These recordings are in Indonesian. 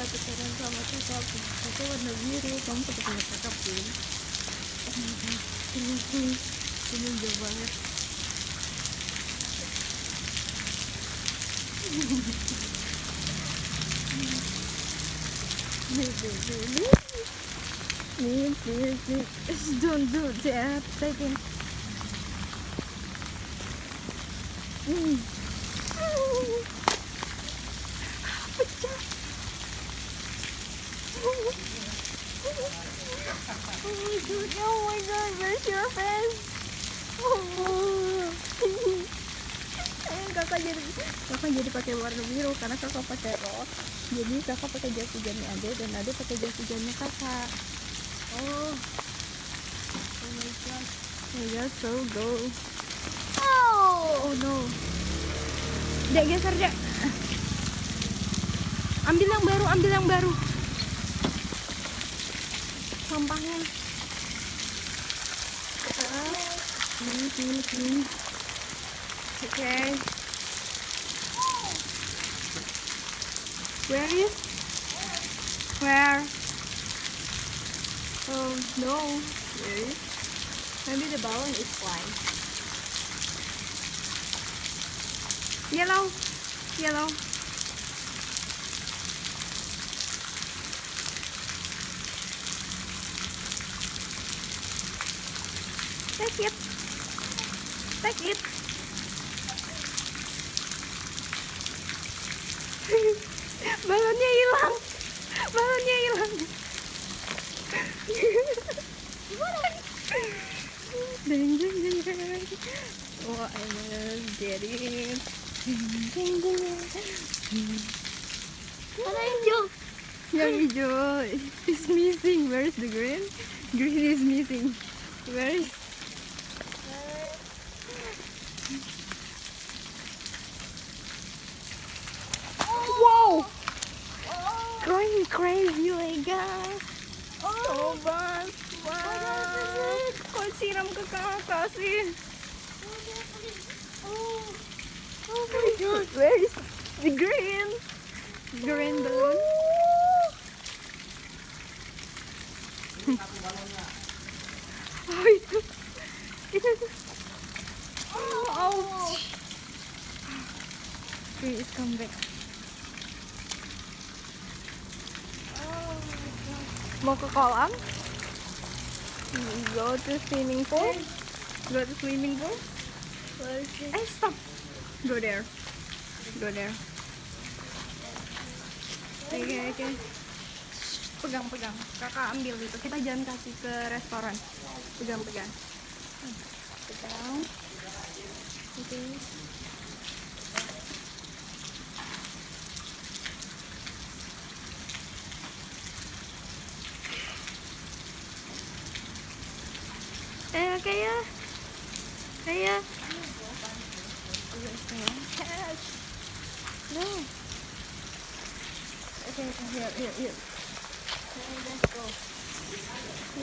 pacaran sama kakak, kakak warna biru, kamu pakai punya kakak pun. Ini jauh banget. Don't do that. Taking. Pecah. Oh my god, where's your face? Kakak jadi pakai warna biru karena kakak pakai rok. Jadi kakak pakai jas hujannya Ade dan Ade pakai jas hujannya kakak. Oh my god. Oh my god, so go. Oh no. Dek, geser Dek. Ambil yang baru. Sampahnya. Sini. Okay. Where? Oh no. Where is? Maybe the balloon is flying. Yellow. Take it. Balonnya hilang. Ding. Oh, I will get it. Ding. Mana hijau? Yang hijau is missing. Where is the green? Green is missing. Where is? Wow! Going crazy, Lega. Oh, Bas. Wow. Kok siram ke kakak sih? Oh my god. Where is the green? Green balloon. Oh, itu. Oh. Please come back. Mau ke kolam? Go to swimming pool. Stop. Go there. Okay. Pegang. Kakak ambil itu. Kita jangan kasih ke restoran. Pegang. Pegang. Okay. Kayak. No. Okay, here. Let's go.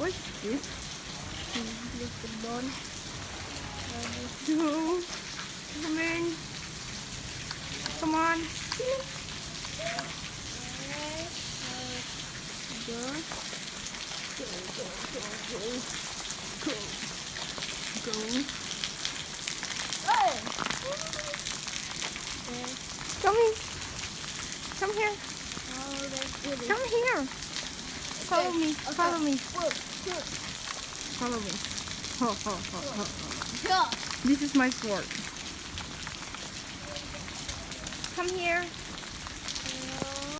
What's this? This the bone. No. Come on. Go. Come here. Come here. Follow me. This is my sword. Come here.